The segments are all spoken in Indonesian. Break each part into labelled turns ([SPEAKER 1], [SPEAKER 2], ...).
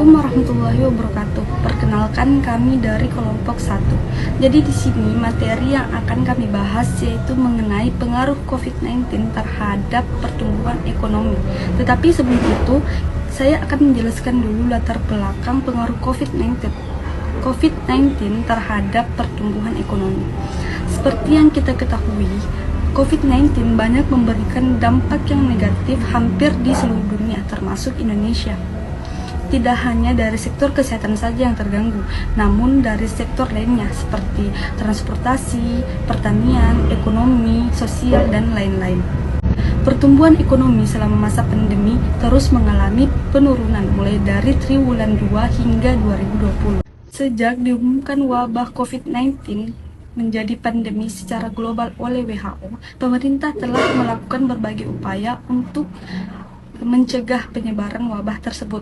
[SPEAKER 1] Assalamualaikum warahmatullahi wabarakatuh. Perkenalkan, kami dari kelompok 1. Jadi di sini materi yang akan kami bahas yaitu mengenai pengaruh COVID-19 terhadap pertumbuhan ekonomi. Tetapi sebelum itu, saya akan menjelaskan dulu latar belakang pengaruh COVID-19 terhadap pertumbuhan ekonomi. Seperti yang kita ketahui, COVID-19 banyak memberikan dampak yang negatif hampir di seluruh dunia, termasuk Indonesia. Tidak hanya dari sektor kesehatan saja yang terganggu, namun dari sektor lainnya seperti transportasi, pertanian, ekonomi, sosial, dan lain-lain. Pertumbuhan ekonomi selama masa pandemi terus mengalami penurunan mulai dari triwulan 2 hingga 2020. Sejak diumumkan wabah COVID-19 menjadi pandemi secara global oleh WHO, pemerintah telah melakukan berbagai upaya untuk mencegah penyebaran wabah tersebut.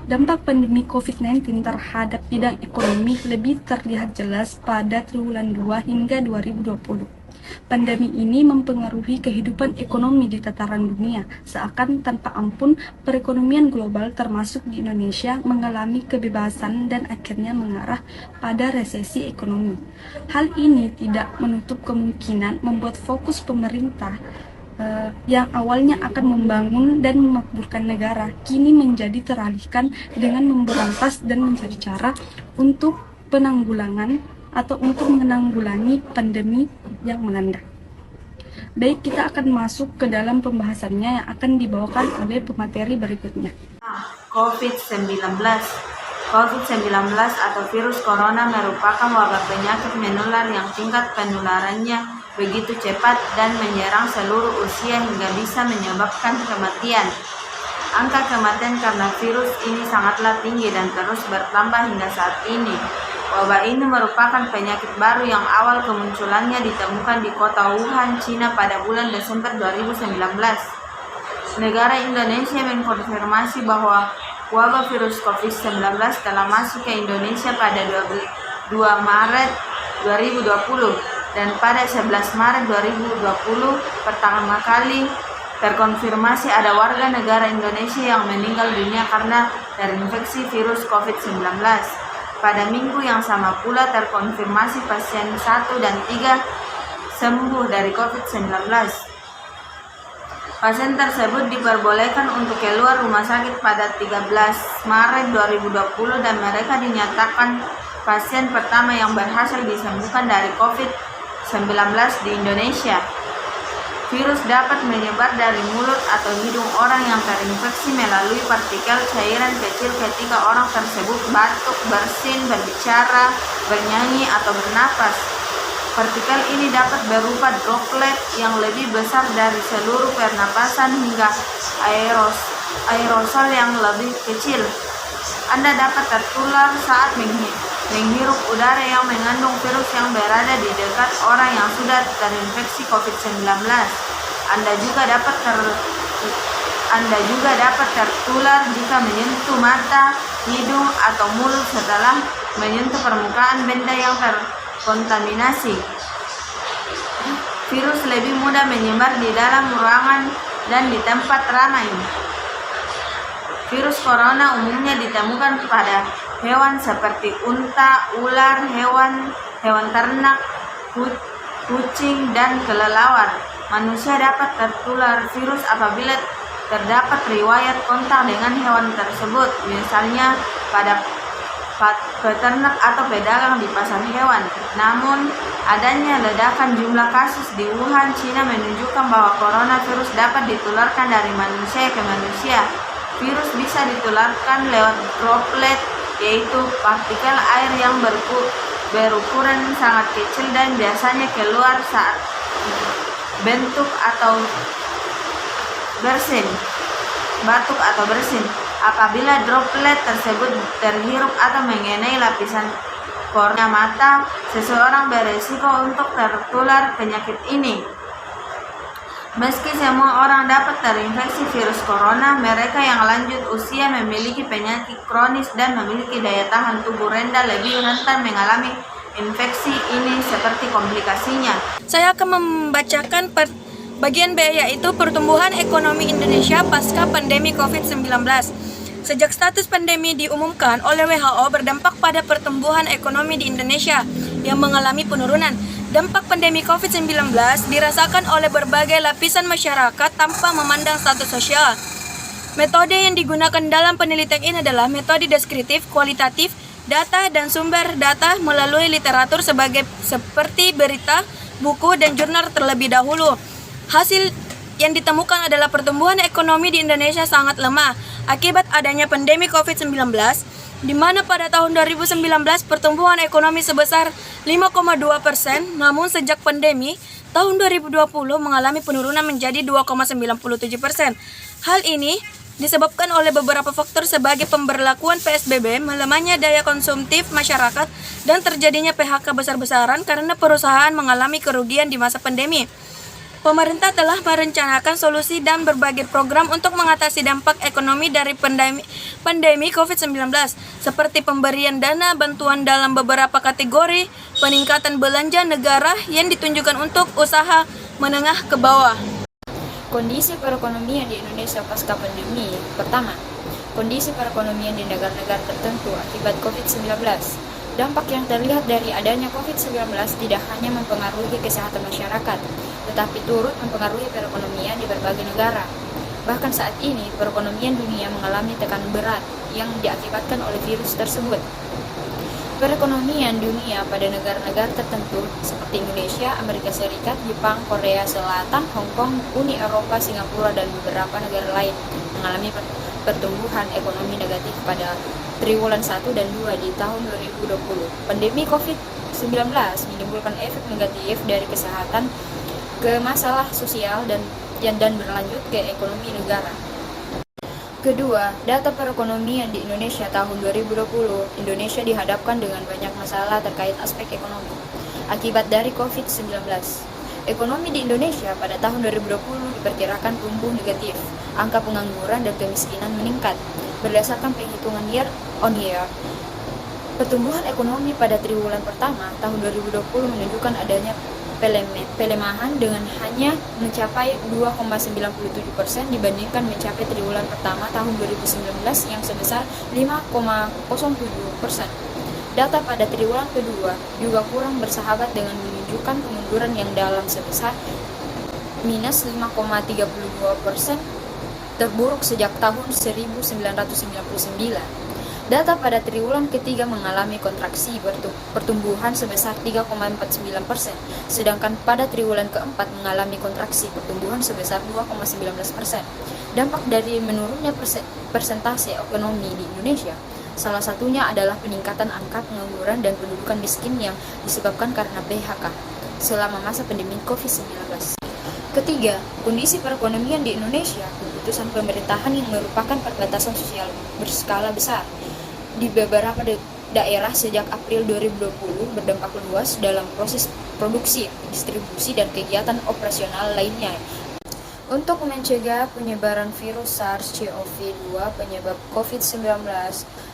[SPEAKER 1] Dampak pandemi COVID-19 terhadap bidang ekonomi lebih terlihat jelas pada triwulan 2 hingga 2020. Pandemi ini mempengaruhi kehidupan ekonomi di tataran dunia, seakan tanpa ampun perekonomian global termasuk di Indonesia mengalami kebebasan dan akhirnya mengarah pada resesi ekonomi. Hal ini tidak menutup kemungkinan membuat fokus pemerintah yang awalnya akan membangun dan memakmurkan negara, kini menjadi teralihkan dengan memberantas dan mencari cara untuk penanggulangan atau untuk menanggulangi pandemi yang melanda. Baik, kita akan masuk ke dalam pembahasannya yang akan dibawakan oleh pemateri berikutnya.
[SPEAKER 2] COVID-19 atau virus corona merupakan wabah penyakit menular yang tingkat penularannya begitu cepat dan menyerang seluruh usia hingga bisa menyebabkan kematian. Angka kematian karena virus ini sangatlah tinggi dan terus bertambah hingga saat ini. Wabah ini merupakan penyakit baru yang awal kemunculannya ditemukan di kota Wuhan, Cina pada bulan Desember 2019. Negara Indonesia mengkonfirmasi bahwa wabah virus COVID-19 telah masuk ke Indonesia pada 2 Maret 2020 dan pada 11 Maret 2020 pertama kali terkonfirmasi ada warga negara Indonesia yang meninggal dunia karena terinfeksi virus COVID-19. Pada minggu yang sama pula terkonfirmasi pasien 1 dan 3 sembuh dari COVID-19. Pasien tersebut diperbolehkan untuk keluar rumah sakit pada 13 Maret 2020 dan mereka dinyatakan pasien pertama yang berhasil disembuhkan dari COVID-19 di Indonesia. Virus dapat menyebar dari mulut atau hidung orang yang terinfeksi melalui partikel cairan kecil ketika orang tersebut batuk, bersin, berbicara, bernyanyi, atau bernapas. Partikel ini dapat berupa droplet yang lebih besar dari seluruh pernapasan hingga aerosol yang lebih kecil. Anda dapat tertular saat menghirup udara yang mengandung virus yang berada di dekat orang yang sudah terinfeksi COVID-19. Anda juga dapat tertular jika menyentuh mata, hidung, atau mulut setelah menyentuh permukaan benda yang terkontaminasi. Virus lebih mudah menyebar di dalam ruangan dan di tempat ramai. Virus corona umumnya ditemukan pada hewan seperti unta, ular, hewan ternak, kucing, dan kelelawar. Manusia dapat tertular virus apabila terdapat riwayat kontak dengan hewan tersebut, misalnya pada peternak atau pedagang di pasar hewan. Namun, adanya ledakan jumlah kasus di Wuhan, Cina menunjukkan bahwa coronavirus dapat ditularkan dari manusia ke manusia. Virus bisa ditularkan lewat droplet, yaitu partikel air yang berukuran sangat kecil dan biasanya keluar saat batuk atau bersin. Apabila droplet tersebut terhirup atau mengenai lapisan kornea mata, seseorang beresiko untuk tertular penyakit ini. Meski semua orang dapat terinfeksi virus corona, mereka yang lanjut usia, memiliki penyakit kronis dan memiliki daya tahan tubuh rendah lebih rentan mengalami infeksi ini seperti komplikasinya.
[SPEAKER 3] Saya akan membacakan bagian B, yaitu pertumbuhan ekonomi Indonesia pasca pandemi COVID-19. sejak status pandemi diumumkan oleh WHO berdampak pada pertumbuhan ekonomi di Indonesia yang mengalami penurunan. Dampak pandemi COVID-19 dirasakan oleh berbagai lapisan masyarakat tanpa memandang status sosial. Metode yang digunakan dalam penelitian ini adalah metode deskriptif, kualitatif, data dan sumber data melalui literatur seperti berita, buku, dan jurnal terlebih dahulu. Hasil yang ditemukan adalah pertumbuhan ekonomi di Indonesia sangat lemah akibat adanya pandemi COVID-19, di mana pada tahun 2019 pertumbuhan ekonomi sebesar 5,2%, namun sejak pandemi, tahun 2020 mengalami penurunan menjadi 2,97%. Hal ini disebabkan oleh beberapa faktor sebagai pemberlakuan PSBB, melemahnya daya konsumtif masyarakat, dan terjadinya PHK besar-besaran karena perusahaan mengalami kerugian di masa pandemi. Pemerintah telah merencanakan solusi dan berbagai program untuk mengatasi dampak ekonomi dari pandemi COVID-19, seperti pemberian dana bantuan dalam beberapa kategori, peningkatan belanja negara yang ditunjukkan untuk usaha menengah ke bawah.
[SPEAKER 4] Kondisi perekonomian di Indonesia pasca pandemi. Pertama, kondisi perekonomian di negara-negara tertentu akibat COVID-19. Dampak yang terlihat dari adanya COVID-19 tidak hanya mempengaruhi kesehatan masyarakat, tetapi turut mempengaruhi perekonomian di berbagai negara. Bahkan saat ini, perekonomian dunia mengalami tekanan berat yang diakibatkan oleh virus tersebut. Perekonomian dunia pada negara-negara tertentu seperti Indonesia, Amerika Serikat, Jepang, Korea Selatan, Hong Kong, Uni Eropa, Singapura, dan beberapa negara lain mengalami pertumbuhan ekonomi negatif pada triwulan 1 dan 2 di tahun 2020. Pandemi COVID-19 menimbulkan efek negatif dari kesehatan ke masalah sosial dan berlanjut ke ekonomi negara. Kedua, data perekonomian di Indonesia tahun 2020. Indonesia dihadapkan dengan banyak masalah terkait aspek ekonomi akibat dari COVID-19. Ekonomi di Indonesia pada tahun 2020 diperkirakan tumbuh negatif. Angka pengangguran dan kemiskinan meningkat. Berdasarkan penghitungan year on year, pertumbuhan ekonomi pada triwulan pertama tahun 2020 menunjukkan adanya pelemahan dengan hanya mencapai 2,97% dibandingkan mencapai triwulan pertama tahun 2019 yang sebesar 5,07%. Data pada triwulan kedua juga kurang bersahabat dengan menunjukkan kemunduran yang dalam sebesar minus 5,32%, terburuk sejak tahun 1999. Data pada triwulan ketiga mengalami kontraksi pertumbuhan sebesar 3,49%, sedangkan pada triwulan keempat mengalami kontraksi pertumbuhan sebesar 2,19%. Dampak dari menurunnya persentase ekonomi di Indonesia, salah satunya adalah peningkatan angka pengangguran dan pendudukan miskin yang disebabkan karena PHK selama masa pandemi COVID-19. Ketiga, kondisi perekonomian di Indonesia, keputusan pemerintahan yang merupakan perbatasan sosial berskala besar di beberapa daerah sejak April 2020 berdampak luas dalam proses produksi, distribusi, dan kegiatan operasional lainnya. Untuk mencegah penyebaran virus SARS-CoV-2 penyebab COVID-19,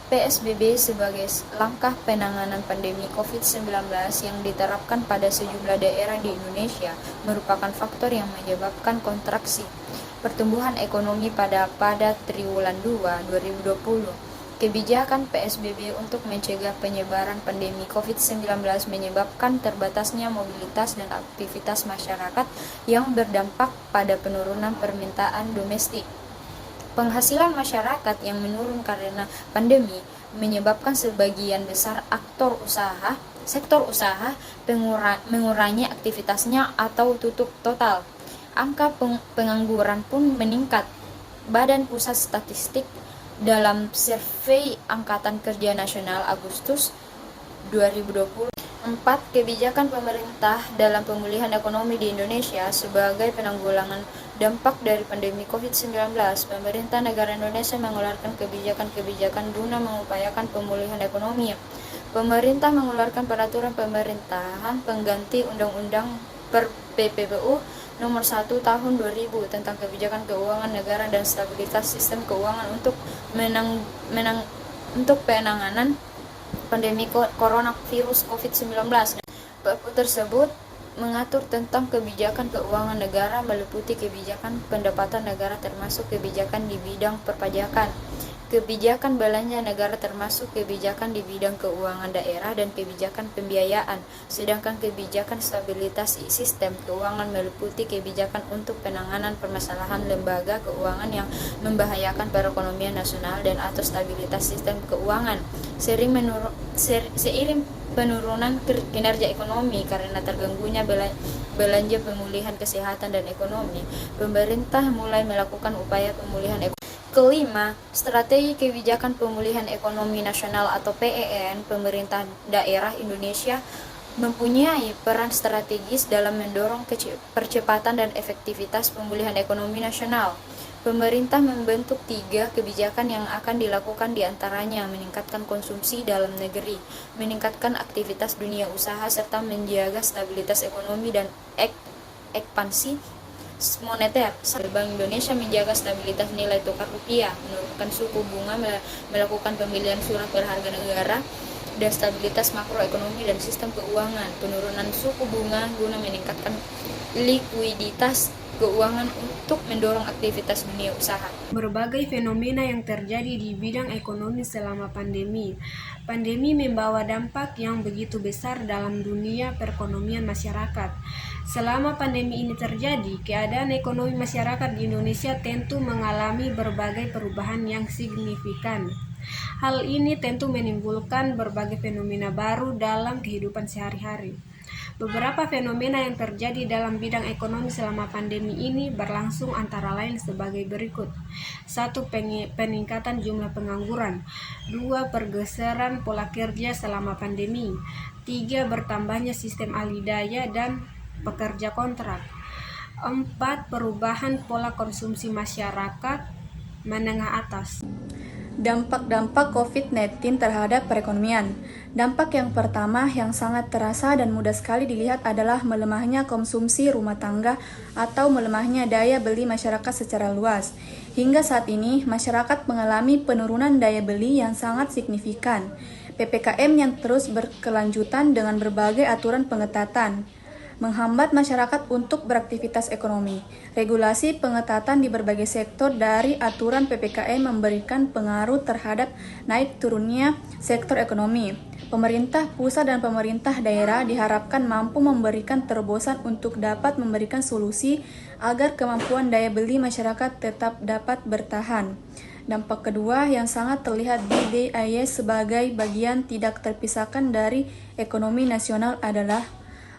[SPEAKER 4] PSBB sebagai langkah penanganan pandemi COVID-19 yang diterapkan pada sejumlah daerah di Indonesia merupakan faktor yang menyebabkan kontraksi pertumbuhan ekonomi pada triwulan 2 2020. Kebijakan PSBB untuk mencegah penyebaran pandemi COVID-19 menyebabkan terbatasnya mobilitas dan aktivitas masyarakat yang berdampak pada penurunan permintaan domestik. Penghasilan masyarakat yang menurun karena pandemi menyebabkan sebagian besar sektor usaha mengurangi aktivitasnya atau tutup total. Angka pengangguran pun meningkat. Badan Pusat Statistik dalam survei Angkatan Kerja Nasional Agustus 2020. 4. Kebijakan pemerintah dalam pemulihan ekonomi di Indonesia sebagai penanggulangan dampak dari pandemi COVID-19. Pemerintah negara Indonesia mengeluarkan kebijakan-kebijakan guna mengupayakan pemulihan ekonomi. Pemerintah mengeluarkan peraturan pemerintahan pengganti Undang-Undang PPPU Nomor 1 Tahun 2000 tentang kebijakan keuangan negara dan stabilitas sistem keuangan untuk penanganan pandemi coronavirus COVID-19. Perpu tersebut mengatur tentang kebijakan keuangan negara meliputi kebijakan pendapatan negara termasuk kebijakan di bidang perpajakan, kebijakan belanja negara termasuk kebijakan di bidang keuangan daerah dan kebijakan pembiayaan, sedangkan kebijakan stabilitas sistem keuangan meliputi kebijakan untuk penanganan permasalahan lembaga keuangan yang membahayakan perekonomian nasional dan atau stabilitas sistem keuangan. Seiring penurunan kinerja ekonomi karena terganggunya belanja pemulihan kesehatan dan ekonomi, pemerintah mulai melakukan upaya pemulihan ekonomi. Kelima, strategi kebijakan pemulihan ekonomi nasional atau PEN, pemerintah daerah Indonesia mempunyai peran strategis dalam mendorong percepatan dan efektivitas pemulihan ekonomi nasional. Pemerintah membentuk 3 kebijakan yang akan dilakukan diantaranya meningkatkan konsumsi dalam negeri, meningkatkan aktivitas dunia usaha, serta menjaga stabilitas ekonomi dan ekspansi moneter. Bank Indonesia menjaga stabilitas nilai tukar rupiah, menurunkan suku bunga, melakukan pembelian surat berharga negara, dan stabilitas makroekonomi dan sistem keuangan. Penurunan suku bunga guna meningkatkan likuiditas keuangan untuk mendorong aktivitas dunia usaha.
[SPEAKER 5] Berbagai fenomena yang terjadi di bidang ekonomi selama pandemi. Pandemi membawa dampak yang begitu besar dalam dunia perekonomian masyarakat. Selama pandemi ini terjadi, keadaan ekonomi masyarakat di Indonesia tentu mengalami berbagai perubahan yang signifikan. Hal ini tentu menimbulkan berbagai fenomena baru dalam kehidupan sehari-hari. Beberapa fenomena yang terjadi dalam bidang ekonomi selama pandemi ini berlangsung antara lain sebagai berikut. 1. Peningkatan jumlah pengangguran. 2. Pergeseran pola kerja selama pandemi. 3. Bertambahnya sistem alih-daya dan pekerja kontrak. 4. Perubahan pola konsumsi masyarakat menengah atas.
[SPEAKER 1] Dampak-dampak COVID-19 terhadap perekonomian. Dampak yang pertama yang sangat terasa dan mudah sekali dilihat adalah melemahnya konsumsi rumah tangga atau melemahnya daya beli masyarakat secara luas. Hingga saat ini, masyarakat mengalami penurunan daya beli yang sangat signifikan. PPKM yang terus berkelanjutan dengan berbagai aturan pengetatan menghambat masyarakat untuk beraktivitas ekonomi. Regulasi pengetatan di berbagai sektor dari aturan PPKM memberikan pengaruh terhadap naik turunnya sektor ekonomi. Pemerintah pusat dan pemerintah daerah diharapkan mampu memberikan terobosan untuk dapat memberikan solusi agar kemampuan daya beli masyarakat tetap dapat bertahan. Dampak kedua yang sangat terlihat di DIY sebagai bagian tidak terpisahkan dari ekonomi nasional adalah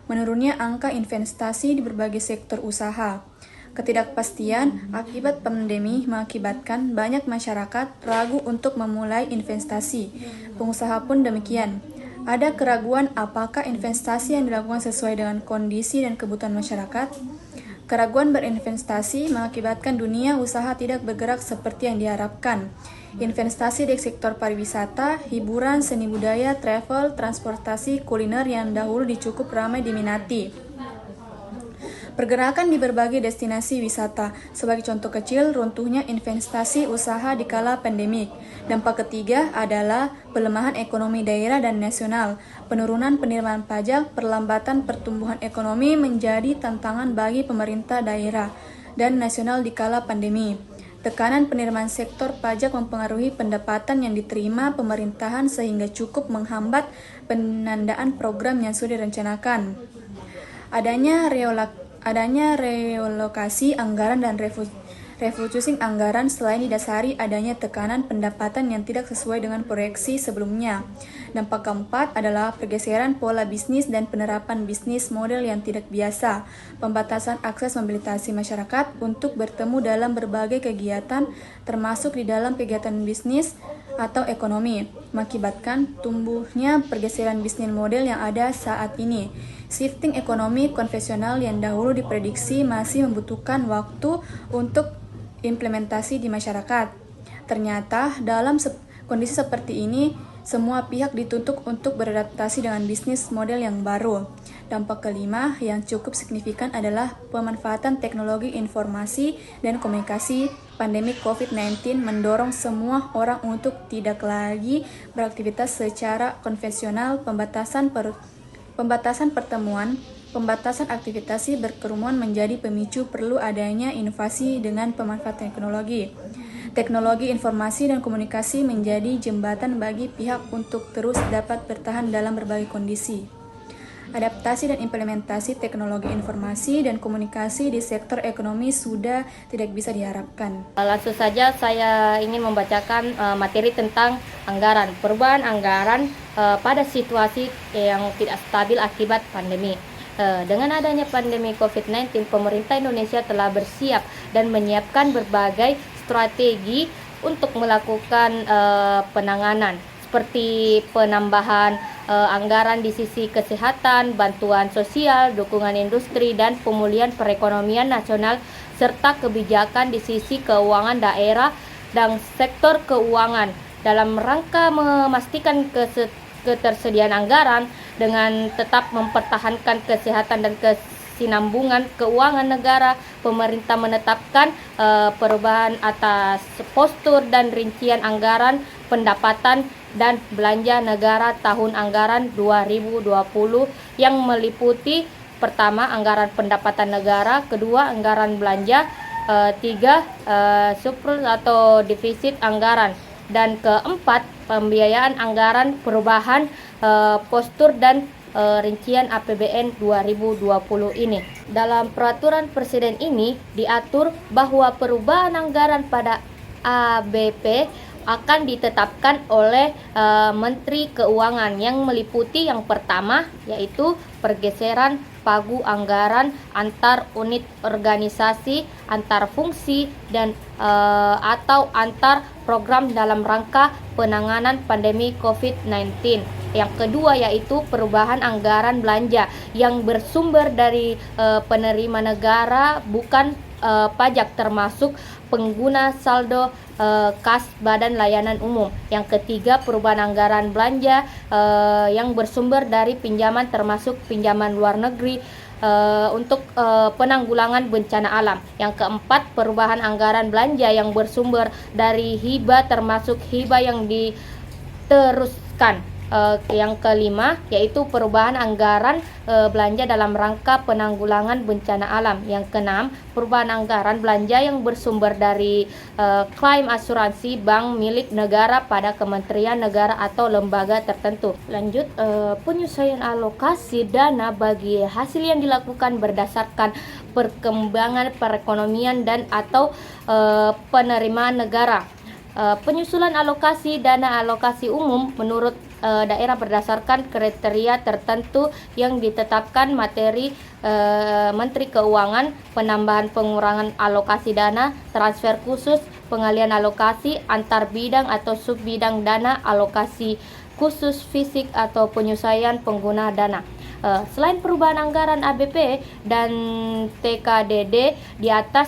[SPEAKER 1] menurunnya angka investasi di berbagai sektor usaha. Ketidakpastian akibat pandemi mengakibatkan banyak masyarakat ragu untuk memulai investasi. Pengusaha pun demikian. Ada keraguan apakah investasi yang dilakukan sesuai dengan kondisi dan kebutuhan masyarakat. Keraguan berinvestasi mengakibatkan dunia usaha tidak bergerak seperti yang diharapkan. Investasi di sektor pariwisata, hiburan, seni budaya, travel, transportasi, kuliner yang dahulu cukup ramai diminati. Pergerakan di berbagai destinasi wisata, sebagai contoh kecil runtuhnya investasi usaha di kala pandemik. Dampak ketiga adalah pelemahan ekonomi daerah dan nasional. Penurunan penerimaan pajak, perlambatan pertumbuhan ekonomi menjadi tantangan bagi pemerintah daerah dan nasional di kala pandemi. Tekanan penerimaan sektor pajak mempengaruhi pendapatan yang diterima pemerintahan sehingga cukup menghambat penandaan program yang sudah direncanakan. Adanya relokasi anggaran dan refocusing anggaran selain didasari adanya tekanan pendapatan yang tidak sesuai dengan proyeksi sebelumnya. Dampak keempat adalah pergeseran pola bisnis dan penerapan bisnis model yang tidak biasa, pembatasan akses mobilisasi masyarakat untuk bertemu dalam berbagai kegiatan termasuk di dalam kegiatan bisnis atau ekonomi, mengakibatkan tumbuhnya pergeseran bisnis model yang ada saat ini. Shifting ekonomi konvensional yang dahulu diprediksi masih membutuhkan waktu untuk implementasi di masyarakat. Ternyata dalam kondisi seperti ini, semua pihak dituntut untuk beradaptasi dengan bisnis model yang baru. Dampak kelima yang cukup signifikan adalah pemanfaatan teknologi informasi dan komunikasi. Pandemi COVID-19 mendorong semua orang untuk tidak lagi beraktivitas secara konvensional. Pembatasan pertemuan, pembatasan aktivitas berkerumun menjadi pemicu perlu adanya inovasi dengan pemanfaatan teknologi.
[SPEAKER 6] Teknologi informasi dan komunikasi menjadi jembatan bagi pihak untuk terus dapat bertahan dalam berbagai kondisi. Adaptasi dan implementasi teknologi informasi dan komunikasi di sektor ekonomi sudah tidak bisa diharapkan.
[SPEAKER 7] Langsung saja saya ingin membacakan materi tentang anggaran, perubahan anggaran pada situasi yang tidak stabil akibat pandemi. Dengan adanya pandemi COVID-19, pemerintah Indonesia telah bersiap dan menyiapkan berbagai strategi untuk melakukan penanganan, seperti penambahan anggaran di sisi kesehatan, bantuan sosial, dukungan industri, dan pemulihan perekonomian nasional, serta kebijakan di sisi keuangan daerah dan sektor keuangan dalam rangka memastikan ketersediaan anggaran dengan tetap mempertahankan kesehatan dan kesinambungan keuangan negara. Pemerintah menetapkan perubahan atas postur dan rincian anggaran pendapatan dan belanja negara tahun anggaran 2020 yang meliputi: pertama, anggaran pendapatan negara; kedua, anggaran belanja; tiga, surplus atau defisit anggaran; dan keempat, pembiayaan anggaran perubahan postur dan rincian APBN 2020 ini. Dalam peraturan presiden ini diatur bahwa perubahan anggaran pada ABP akan ditetapkan oleh Menteri Keuangan yang meliputi yang pertama yaitu pergeseran pagu anggaran antar unit organisasi, antar fungsi, dan atau antar program dalam rangka penanganan pandemi COVID-19. Yang kedua yaitu perubahan anggaran belanja yang bersumber dari penerima negara bukan pajak, termasuk pengguna saldo kas Badan Layanan Umum. Yang ketiga, perubahan anggaran belanja yang bersumber dari pinjaman, termasuk pinjaman luar negeri untuk penanggulangan bencana alam. Yang keempat, perubahan anggaran belanja yang bersumber dari hibah, termasuk hibah yang diteruskan. Yang kelima yaitu perubahan anggaran belanja dalam rangka penanggulangan bencana alam. Yang keenam, perubahan anggaran belanja yang bersumber dari klaim asuransi bank milik negara pada kementerian negara atau lembaga tertentu. Lanjut, penyesuaian alokasi dana bagi hasil yang dilakukan berdasarkan perkembangan perekonomian dan atau penerimaan negara. Penyusulan alokasi dana alokasi umum menurut daerah berdasarkan kriteria tertentu yang ditetapkan materi Menteri Keuangan, penambahan pengurangan alokasi dana, transfer khusus, pengalihan alokasi antar bidang atau subbidang dana, alokasi khusus fisik atau penyesuaian pengguna dana. Selain perubahan anggaran ABP dan TKDD di atas,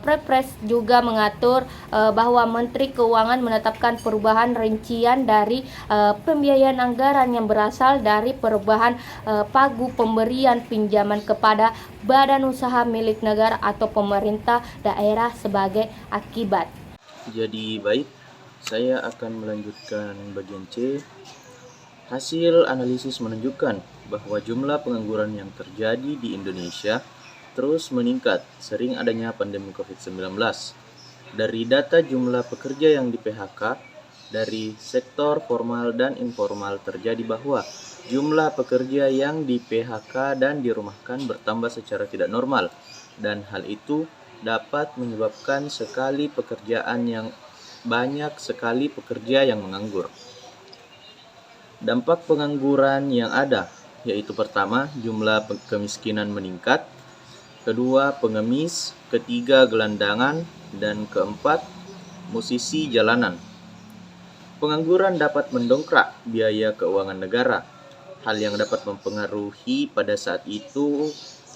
[SPEAKER 7] Perpres juga mengatur bahwa Menteri Keuangan menetapkan perubahan rincian dari pembiayaan anggaran yang berasal dari perubahan pagu pemberian pinjaman kepada badan usaha milik negara atau pemerintah daerah sebagai akibat.
[SPEAKER 8] Jadi baik, saya akan melanjutkan bagian C. Hasil analisis menunjukkan bahwa jumlah pengangguran yang terjadi di Indonesia terus meningkat sering adanya pandemi COVID-19. Dari data jumlah pekerja yang di PHK dari sektor formal dan informal terjadi bahwa jumlah pekerja yang di PHK dan dirumahkan bertambah secara tidak normal, dan hal itu dapat menyebabkan sekali pekerjaan yang banyak sekali pekerja yang menganggur. Dampak pengangguran yang ada yaitu pertama, jumlah kemiskinan meningkat, kedua, pengemis, ketiga, gelandangan, dan keempat, musisi jalanan. Pengangguran dapat mendongkrak biaya keuangan negara, hal yang dapat mempengaruhi pada saat itu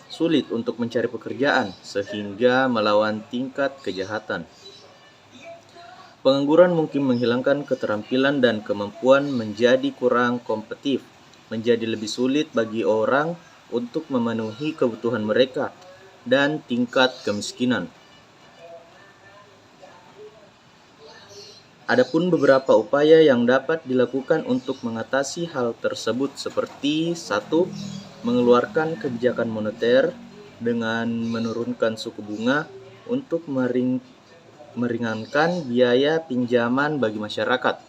[SPEAKER 8] sulit untuk mencari pekerjaan sehingga melawan tingkat kejahatan. Pengangguran mungkin menghilangkan keterampilan dan kemampuan, menjadi kurang kompetitif, menjadi lebih sulit bagi orang untuk memenuhi kebutuhan mereka, dan tingkat kemiskinan. Adapun beberapa upaya yang dapat dilakukan untuk mengatasi hal tersebut seperti 1. Mengeluarkan kebijakan moneter dengan menurunkan suku bunga untuk meringankan biaya pinjaman bagi masyarakat.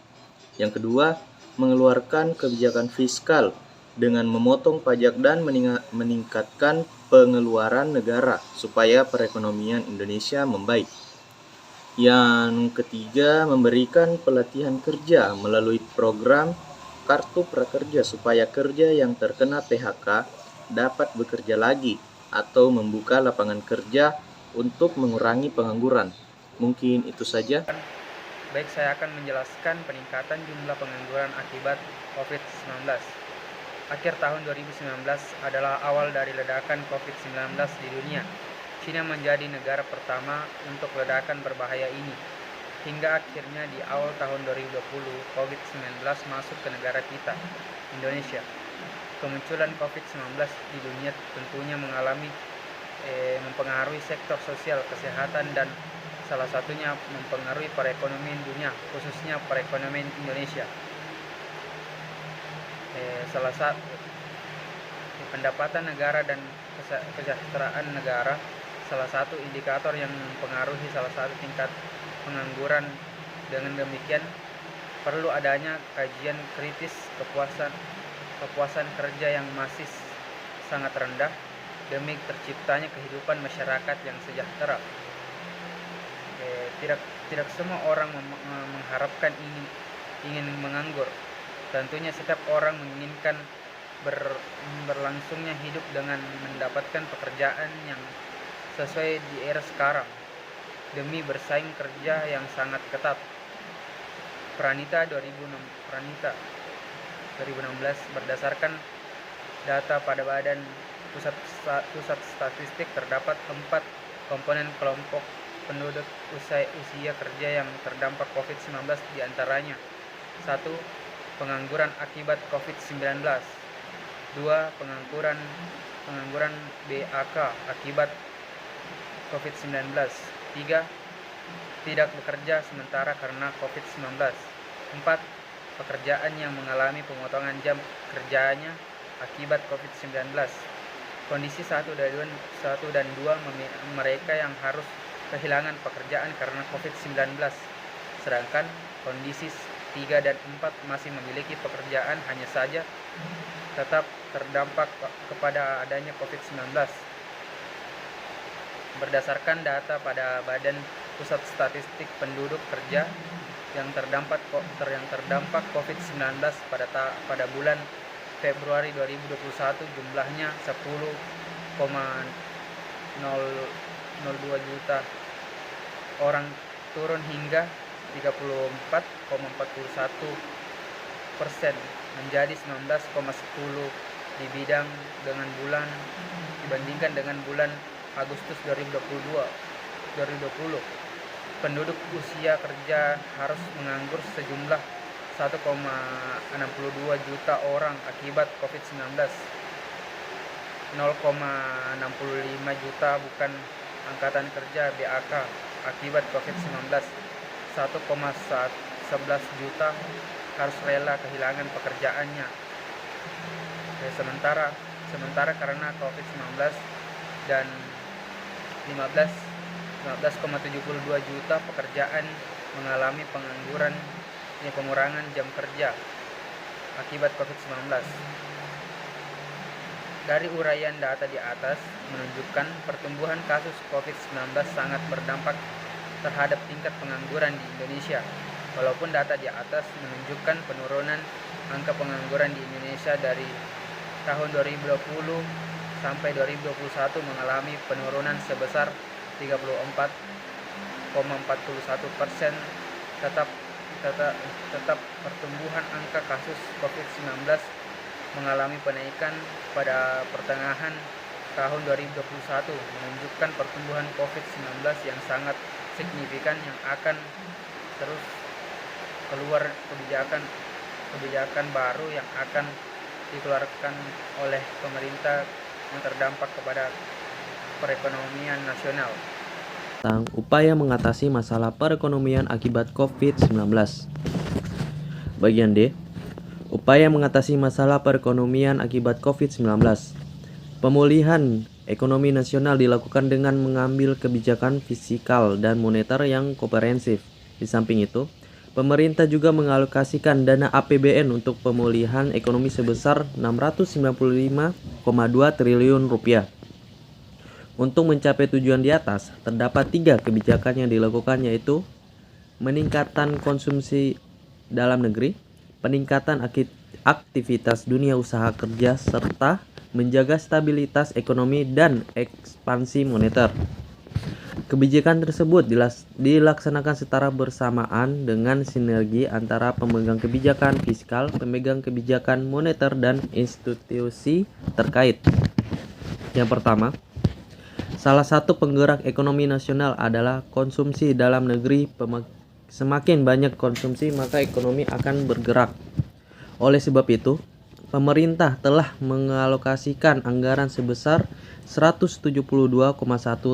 [SPEAKER 8] Yang kedua, mengeluarkan kebijakan fiskal dengan memotong pajak dan meningkatkan pengeluaran negara supaya perekonomian Indonesia membaik. Yang ketiga, memberikan pelatihan kerja melalui program Kartu Prakerja supaya kerja yang terkena PHK dapat bekerja lagi atau membuka lapangan kerja untuk mengurangi pengangguran. Mungkin itu saja.
[SPEAKER 9] Baik, saya akan menjelaskan peningkatan jumlah pengangguran akibat COVID-19. Akhir tahun 2019 adalah awal dari ledakan COVID-19 di dunia. China menjadi negara pertama untuk ledakan berbahaya ini. Hingga akhirnya di awal tahun 2020, COVID-19 masuk ke negara kita, Indonesia. Kemunculan COVID-19 di dunia tentunya mempengaruhi sektor sosial, kesehatan, dan salah satunya mempengaruhi perekonomian dunia, khususnya perekonomian Indonesia. Salah satu pendapatan negara dan kesejahteraan negara, salah satu indikator yang mempengaruhi salah satu tingkat pengangguran. Dengan demikian, perlu adanya kajian kritis kepuasan kerja yang masih sangat rendah demi terciptanya kehidupan masyarakat yang sejahtera. Tidak semua orang mengharapkan ingin menganggur. Tentunya setiap orang menginginkan berlangsungnya hidup dengan mendapatkan pekerjaan yang sesuai di era sekarang demi bersaing kerja yang sangat ketat. Pranita 2016 berdasarkan data pada Badan Pusat Statistik terdapat 4 komponen kelompok penduduk usia kerja yang terdampak COVID-19, diantaranya 1. Pengangguran akibat COVID-19. 2. Pengangguran BAK akibat COVID-19. 3. Tidak bekerja sementara karena COVID-19. 4. Pekerjaan yang mengalami pemotongan jam kerjanya akibat COVID-19. Kondisi 1 dan 2 mereka yang harus kehilangan pekerjaan karena COVID-19, sedangkan kondisi 3 dan 4 masih memiliki pekerjaan, hanya saja tetap terdampak kepada adanya COVID-19. Berdasarkan data pada Badan Pusat Statistik Penduduk Kerja yang terdampak COVID-19 pada bulan Februari 2021 jumlahnya 10,02 juta orang, turun hingga 34,41% menjadi 19,10 dibandingkan dengan bulan Agustus 2020. Penduduk usia kerja harus menganggur sejumlah 1,62 juta orang akibat COVID-19. 0,65 juta bukan angkatan kerja BAK akibat COVID-19. 1,11 juta harus rela kehilangan pekerjaannya. Sementara karena COVID-19 dan 15,72 juta pekerjaan mengalami pengurangan jam kerja akibat COVID-19. Dari uraian data di atas menunjukkan pertumbuhan kasus COVID-19 sangat berdampak terhadap tingkat pengangguran di Indonesia. Walaupun data di atas menunjukkan penurunan angka pengangguran di Indonesia dari tahun 2020 sampai 2021 mengalami penurunan sebesar 34,41%, tetap pertumbuhan angka kasus COVID-19 mengalami penaikan pada pertengahan tahun 2021, menunjukkan pertumbuhan COVID-19 yang sangat signifikan yang akan terus keluar kebijakan baru yang akan dikeluarkan oleh pemerintah yang terdampak kepada perekonomian nasional.
[SPEAKER 10] Tentang upaya mengatasi masalah perekonomian akibat COVID-19. Bagian D. Upaya mengatasi masalah perekonomian akibat COVID-19. Pemulihan ekonomi nasional dilakukan dengan mengambil kebijakan fiskal dan moneter yang komprehensif. Di samping itu, pemerintah juga mengalokasikan dana APBN untuk pemulihan ekonomi sebesar 695,2 triliun rupiah. Untuk mencapai tujuan di atas, terdapat 3 kebijakan yang dilakukan, yaitu meningkatkan konsumsi dalam negeri, peningkatan aktivitas dunia usaha kerja, serta menjaga stabilitas ekonomi dan ekspansi moneter. Kebijakan tersebut dilaksanakan secara bersamaan dengan sinergi antara pemegang kebijakan fiskal, pemegang kebijakan moneter, dan institusi terkait. Yang pertama, salah satu penggerak ekonomi nasional adalah konsumsi dalam negeri. Semakin banyak konsumsi, maka ekonomi akan bergerak. Oleh sebab itu, pemerintah telah mengalokasikan anggaran sebesar 172,1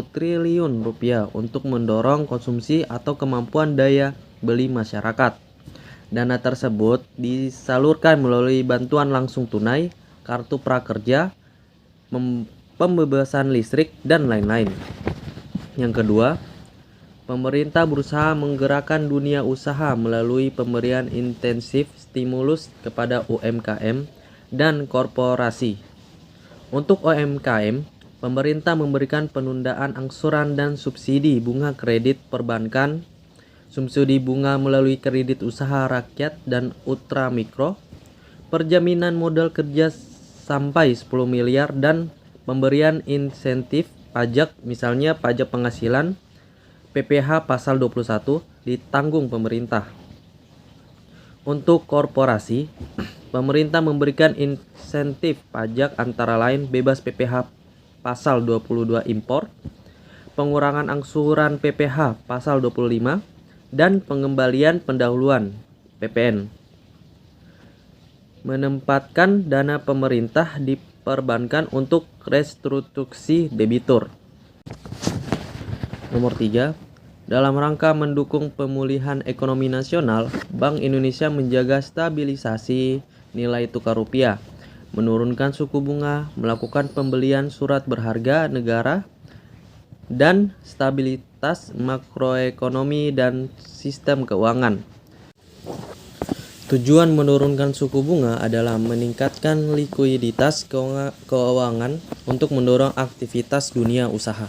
[SPEAKER 10] triliun rupiah untuk mendorong konsumsi atau kemampuan daya beli masyarakat. Dana tersebut disalurkan melalui bantuan langsung tunai, kartu prakerja, pembebasan listrik, dan lain-lain. Yang kedua, pemerintah berusaha menggerakkan dunia usaha melalui pemberian intensif stimulus kepada UMKM dan korporasi. Untuk UMKM, pemerintah memberikan penundaan angsuran dan subsidi bunga kredit perbankan, subsidi bunga melalui kredit usaha rakyat dan ultramikro, perjaminan modal kerja sampai 10 miliar, dan pemberian insentif pajak, misalnya pajak penghasilan, PPh pasal 21 ditanggung pemerintah. Untuk korporasi, pemerintah memberikan insentif pajak antara lain bebas PPh pasal 22 impor, pengurangan angsuran PPh pasal 25, dan pengembalian pendahuluan PPN. Menempatkan dana pemerintah di perbankan untuk restrukturisasi debitur. Nomor 3, dalam rangka mendukung pemulihan ekonomi nasional, Bank Indonesia menjaga stabilisasi nilai tukar rupiah, menurunkan suku bunga, melakukan pembelian surat berharga negara, dan stabilitas makroekonomi dan sistem keuangan. Tujuan menurunkan suku bunga adalah meningkatkan likuiditas keuangan untuk mendorong aktivitas dunia usaha.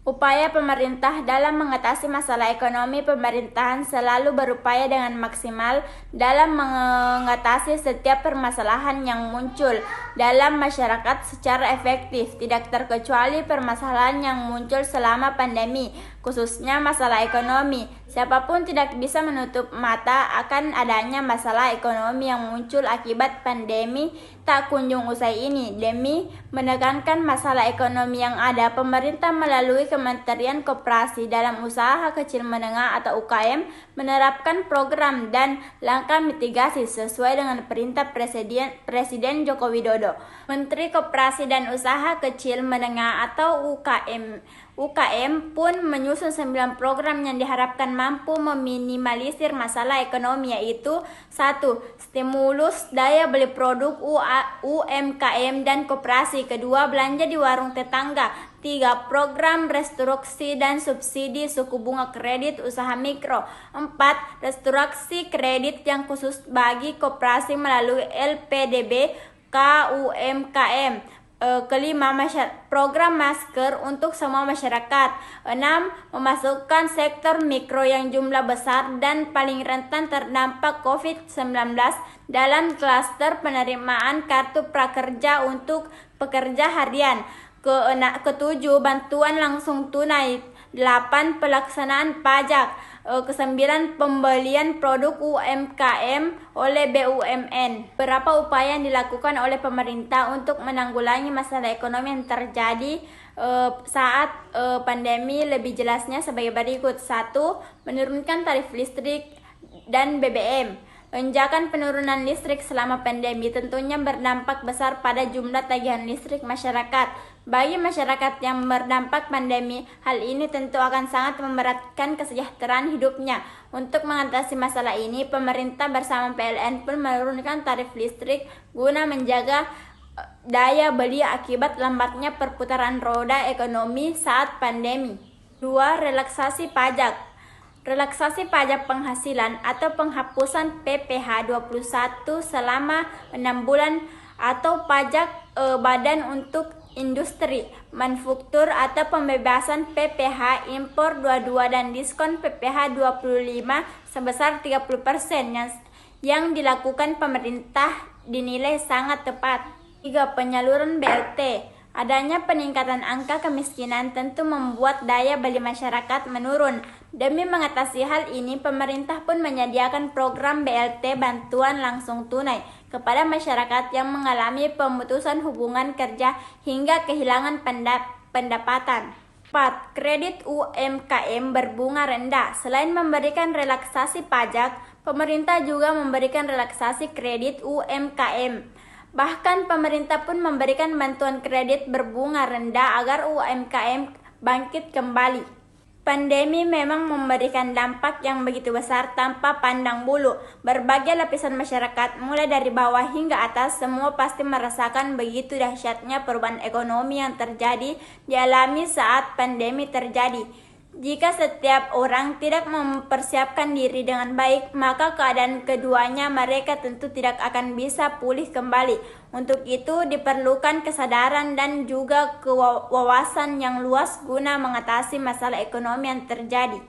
[SPEAKER 11] Upaya pemerintah dalam mengatasi masalah ekonomi. Pemerintahan selalu berupaya dengan maksimal dalam mengatasi setiap permasalahan yang muncul dalam masyarakat secara efektif, tidak terkecuali permasalahan yang muncul selama pandemi, khususnya masalah ekonomi. Siapapun tidak bisa menutup mata akan adanya masalah ekonomi yang muncul akibat pandemi tak kunjung usai ini. Demi menekankan masalah ekonomi yang ada, pemerintah melalui Kementerian Koperasi dalam Usaha Kecil Menengah atau UKM menerapkan program dan langkah mitigasi sesuai dengan perintah Presiden Joko Widodo. Menteri Koperasi dan Usaha Kecil Menengah atau UKM pun menyusun 9 program yang diharapkan mampu meminimalisir masalah ekonomi, yaitu 1. Stimulus daya beli produk UMKM dan koperasi. 2. Belanja di warung tetangga. 3. Program restrukturisasi dan subsidi suku bunga kredit usaha mikro. 4. Restrukturisasi kredit yang khusus bagi koperasi melalui LPDB KUMKM. 5. Program masker untuk semua masyarakat. 6. Memasukkan sektor mikro yang jumlah besar dan paling rentan terdampak COVID-19 dalam klaster penerimaan kartu prakerja untuk pekerja harian. 7. Bantuan langsung tunai. 8. Pelaksanaan pajak. 9. Pembelian produk UMKM oleh BUMN. Beberapa upaya yang dilakukan oleh pemerintah untuk menanggulangi masalah ekonomi yang terjadi saat pandemi lebih jelasnya sebagai berikut. 1. Menurunkan tarif listrik dan BBM. Lonjakan penurunan listrik selama pandemi tentunya berdampak besar pada jumlah tagihan listrik masyarakat. Bagi masyarakat yang berdampak pandemi, hal ini tentu akan sangat memberatkan kesejahteraan hidupnya. Untuk mengatasi masalah ini, pemerintah bersama PLN pun menurunkan tarif listrik guna menjaga daya beli akibat lambatnya perputaran roda ekonomi saat pandemi. 2. Relaksasi pajak. Relaksasi pajak penghasilan atau penghapusan PPh 21 selama 6 bulan atau pajak badan untuk industri, manufaktur atau pembebasan PPh impor 22 dan diskon PPh 25 sebesar 30% yang dilakukan pemerintah dinilai sangat tepat. 3. Penyaluran BLT. Adanya peningkatan angka kemiskinan tentu membuat daya beli masyarakat menurun. Demi mengatasi hal ini, pemerintah pun menyediakan program BLT bantuan langsung tunai kepada masyarakat yang mengalami pemutusan hubungan kerja hingga kehilangan pendapatan. 4. Kredit UMKM berbunga rendah. Selain memberikan relaksasi pajak, pemerintah juga memberikan relaksasi kredit UMKM. Bahkan pemerintah pun memberikan bantuan kredit berbunga rendah agar UMKM bangkit kembali. Pandemi memang memberikan dampak yang begitu besar tanpa pandang bulu. Berbagai lapisan masyarakat, mulai dari bawah hingga atas, semua pasti merasakan begitu dahsyatnya perubahan ekonomi yang terjadi dialami saat pandemi terjadi. Jika setiap orang tidak mempersiapkan diri dengan baik, maka keadaan keduanya mereka tentu tidak akan bisa pulih kembali. Untuk itu diperlukan kesadaran dan juga kewawasan yang luas guna mengatasi masalah ekonomi yang terjadi.